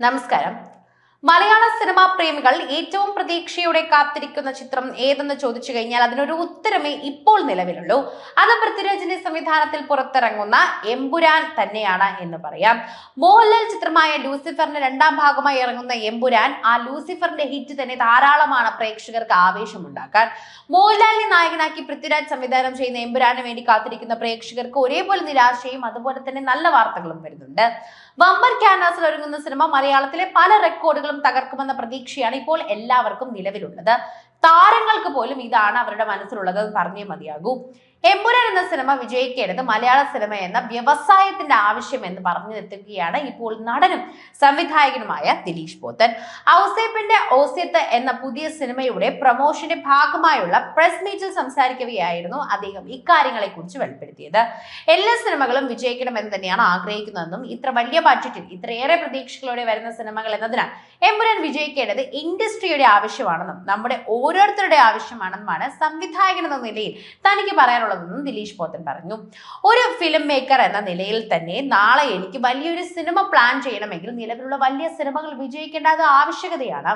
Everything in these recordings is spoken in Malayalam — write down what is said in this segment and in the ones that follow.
നമസ്കാരം. മലയാള സിനിമാ പ്രേമികൾ ഏറ്റവും പ്രതീക്ഷയോടെ കാത്തിരിക്കുന്ന ചിത്രം ഏതെന്ന് ചോദിച്ചു കഴിഞ്ഞാൽ അതിനൊരു ഉത്തരമേ ഇപ്പോൾ നിലവിലുള്ളൂ. അത് പൃഥ്വിരാജിന്റെ സംവിധാനത്തിൽ പുറത്തിറങ്ങുന്ന എമ്പുരാൻ തന്നെയാണ് എന്ന് പറയാം. മോഹൻലാൽ ചിത്രമായ ലൂസിഫറിന്റെ രണ്ടാം ഭാഗമായി ഇറങ്ങുന്ന എമ്പുരാൻ ആ ലൂസിഫറിന്റെ ഹിറ്റ് തന്നെ ധാരാളമാണ് പ്രേക്ഷകർക്ക് ആവേശമുണ്ടാക്കാൻ. മോഹൻലാലിനെ നായകനാക്കി പൃഥ്വിരാജ് സംവിധാനം ചെയ്യുന്ന എമ്പുരാന് വേണ്ടി കാത്തിരിക്കുന്ന പ്രേക്ഷകർക്ക് ഒരേപോലെ നിരാശയും അതുപോലെ തന്നെ നല്ല വാർത്തകളും വരുന്നുണ്ട്. വമ്പൻ ക്യാൻവാസിൽ ഒരുങ്ങുന്ന സിനിമ മലയാളത്തിലെ പല റെക്കോർഡുകളും തകർക്കുമെന്ന പ്രതീക്ഷയാണ് ഇപ്പോൾ എല്ലാവർക്കും നിലവിലുള്ളത്. താരങ്ങൾക്ക് പോലും ഇതാണ് അവരുടെ മനസ്സിലുള്ളത് പറഞ്ഞേ മതിയാകൂ. എമ്പുരാൻ എന്ന സിനിമ വിജയിക്കേണ്ടത് മലയാള സിനിമ എന്ന വ്യവസായത്തിന്റെ ആവശ്യം എന്ന് പറഞ്ഞു നിർത്തുകയാണ് ഇപ്പോൾ നടനും സംവിധായകനുമായ ദിലീഷ് പോത്തൻ. ഔസേപ്പിന്റെ ഓസ്യത്ത് എന്ന പുതിയ സിനിമയുടെ പ്രൊമോഷന്റെ ഭാഗമായുള്ള പ്രസ് മീറ്റിൽ സംസാരിക്കവെയായിരുന്നു അദ്ദേഹം ഇക്കാര്യങ്ങളെ കുറിച്ച് വെളിപ്പെടുത്തിയത്. എല്ലാ സിനിമകളും വിജയിക്കണമെന്ന് തന്നെയാണ് ആഗ്രഹിക്കുന്നതെന്നും ഇത്ര വലിയ ബഡ്ജറ്റിൽ ഇത്രയേറെ പ്രതീക്ഷകളോടെ വരുന്ന സിനിമകൾ എന്നതിനാൽ എമ്പുരാൻ വിജയിക്കേണ്ടത് ഇൻഡസ്ട്രിയുടെ ആവശ്യമാണെന്നും നമ്മുടെ ഓരോരുത്തരുടെ ആവശ്യമാണെന്നുമാണ് സംവിധായകൻ എന്ന നിലയിൽ തനിക്ക് പറയാനുള്ളതെന്നും ദിലീഷ് പോത്തൻ പറഞ്ഞു. ഒരു ഫിലിം മേക്കർ എന്ന നിലയിൽ തന്നെ നാളെ എനിക്ക് വലിയൊരു സിനിമ പ്ലാൻ ചെയ്യണമെങ്കിൽ നിലവിലുള്ള വലിയ സിനിമകൾ വിജയിക്കേണ്ടത് ആവശ്യകതയാണ്.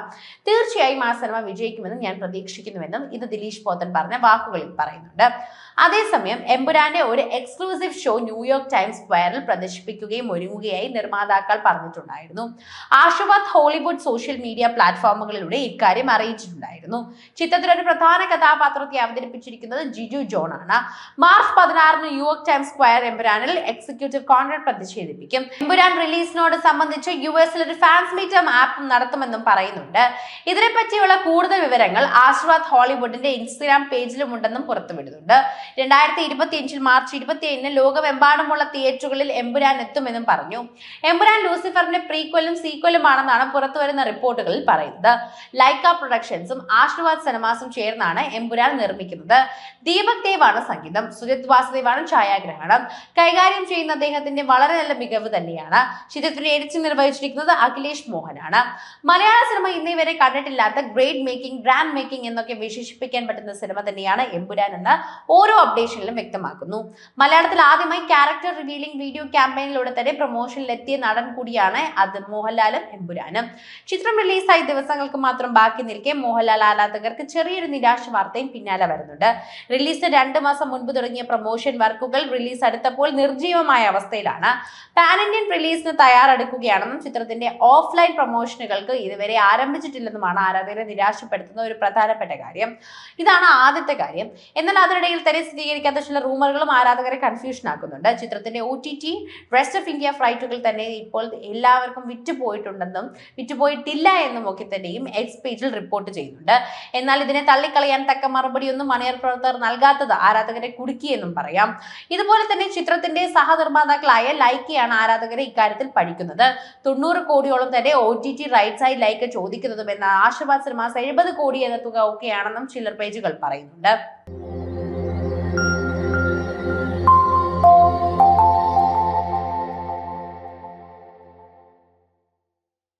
തീർച്ചയായും ആ സിനിമ വിജയിക്കുമെന്നും ഞാൻ പ്രതീക്ഷിക്കുന്നുവെന്നും ഇത് ദിലീഷ് പോത്തൻ പറഞ്ഞ വാക്കുകളിൽ പറയുന്നുണ്ട്. അതേസമയം എമ്പുരാന്റെ ഒരു എക്സ്ക്ലൂസീവ് ഷോ ന്യൂയോർക്ക് ടൈംസ് സ്ക്വയറിൽ പ്രദർശിപ്പിക്കുകയും ഒരുങ്ങുകയായി നിർമ്മാതാക്കൾ പറഞ്ഞിട്ടുണ്ടായിരുന്നു. ആശീർവാദ് ഹോളിവുഡ് സോഷ്യൽ മീഡിയ പ്ലാറ്റ്ഫോമുകളിലൂടെ ഇക്കാര്യം അറിയിച്ചിട്ടുണ്ടായിരുന്നു. ചിത്രത്തിൽ ഒരു പ്രധാന കഥാപാത്രത്തെ അവതരിപ്പിച്ചിരിക്കുന്നത് ജിജു ജോൺ ആണ്. മാർച്ച് 16 ന്യൂയോർക്ക് ടൈംസ് സ്ക്വയർ എമ്പുരാനിൽ എക്സിക്യൂട്ടീവ് കോൺട്രാക്ട് പ്രതിഷേധിപ്പിക്കും. എമ്പുരാൻ റിലീസിനോട് സംബന്ധിച്ച് യുഎസിൽ ഒരു ഫാൻസ് മീറ്റും ആപ്പും നടത്തുമെന്നും പറയുന്നുണ്ട്. ഇതിനെപ്പറ്റിയുള്ള കൂടുതൽ വിവരങ്ങൾ ആശീർവാദ് ഹോളിവുഡിന്റെ ഇൻസ്റ്റഗ്രാം പേജിലും ഉണ്ടെന്നും പുറത്തുവിടുന്നുണ്ട്. 2025 മാർച്ച് 27 ലോകമെമ്പാടുമുള്ള തിയേറ്ററുകളിൽ എമ്പുരാൻ എത്തുമെന്നും പറഞ്ഞു. എമ്പുരാൻ ലൂസിഫറിന്റെ പ്രീക്വലും സീക്വലുമാണെന്നാണ് പുറത്തുവരുന്ന റിപ്പോർട്ടുകളിൽ പറയുന്നത്. ലൈക്ക പ്രൊഡക്ഷൻസും ആശീർവാദ് സിനിമാസും ചേർന്നാണ് എമ്പുരാൻ നിർമ്മിക്കുന്നത്. ദീപക് ദേവാണ് സംഗീതം, സുജിത് വാസുദേവാണ് ഛായാഗ്രഹണം. കൈകാര്യം ചെയ്യുന്ന അദ്ദേഹത്തിന്റെ വളരെ നല്ല മികവ് തന്നെയാണ്. ചിത്രത്തിന്റെ എഡിറ്റിംഗ് നിർവഹിച്ചിരിക്കുന്നത് അഖിലേഷ് മോഹനാണ്. മലയാള സിനിമ ഇന്നേ വരെ കണ്ടിട്ടില്ലാത്ത ഗ്രേറ്റ് മേക്കിംഗ്, ഗ്രാൻഡ് മേക്കിംഗ് എന്നൊക്കെ വിശേഷിപ്പിക്കാൻ പറ്റുന്ന സിനിമ തന്നെയാണ് എമ്പുരാൻ എന്ന് ഓരോ അപ്ഡേഷനിലും വ്യക്തമാക്കുന്നു. മലയാളത്തിൽ ആദ്യമായി ക്യാരക്ടർ റിവീലിംഗ് വീഡിയോ ക്യാമ്പയിനിലൂടെ തന്നെ പ്രൊമോഷനിൽ എത്തിയ നടൻ കൂടിയാണ് അത് മോഹൻലാലും എമ്പുരാനും. ചിത്രം റിലീസായി ദിവസങ്ങൾക്ക് മാത്രം ബാക്കി നിൽക്കെ മോഹൻലാൽ ആരാധകർക്ക് ചെറിയൊരു നിരാശ വാർത്തയും പിന്നാലെ വരുന്നുണ്ട്. റിലീസിന് 2 മാസം മുൻപ് തുടങ്ങിയ പ്രൊമോഷൻ വർക്കുകൾ റിലീസ് അടുത്തപ്പോൾ നിർജ്ജീവമായ അവസ്ഥയിലാണ്. പാൻ ഇന്ത്യൻ റിലീസിന് തയ്യാറെടുക്കുകയാണെന്നും ചിത്രത്തിന്റെ ഓഫ്ലൈൻ പ്രൊമോഷനുകൾക്ക് ഇതുവരെ ആരംഭിച്ചിട്ടില്ലെന്നുമാണ് ആരാധകരെ നിരാശപ്പെടുത്തുന്ന ഒരു പ്രധാനപ്പെട്ട കാര്യം. ഇതാണ് ആദ്യത്തെ കാര്യം. എന്നാൽ അതിനിടയിൽ തന്നെ സ്ഥിരീകരിക്കാത്ത ചില റൂമറുകളും ആരാധകരെ കൺഫ്യൂഷൻ ആക്കുന്നുണ്ട്. ചിത്രത്തിന്റെ OTT റെസ്റ്റ് ഓഫ് ഇന്ത്യ ഫ്ലൈറ്റുകൾ തന്നെ ഇപ്പോൾ എല്ലാവർക്കും വിറ്റുപോയിട്ടില്ല എന്നും ഒക്കെ തന്നെയും എക്സ് പേജിൽ റിപ്പോർട്ട് ചെയ്യുന്നുണ്ട്. എന്നാൽ ഇതിനെ തള്ളിക്കളയാൻ തക്ക മറുപടിയൊന്നും അണിയർ പ്രവർത്തകർ നൽകാത്തത് ആരാധകരെ കുടുക്കിയെന്നും പറയാം. ഇതുപോലെ തന്നെ ചിത്രത്തിന്റെ സഹനിർമ്മാതാക്കളായ ലൈക്കയാണ് ആരാധകരെ ഇക്കാര്യത്തിൽ പഠിക്കുന്നത്. 90 കോടിയോളം തന്നെ OTT റൈറ്റ്സായി ലൈക്ക ചോദിക്കുന്നതും എന്നാൽ ആശീർവാദ് സിനിമാസ് 70 കോടി എന്ന തുക ഒക്കെയാണെന്നും ചിലർ പേജുകൾ പറയുന്നുണ്ട്.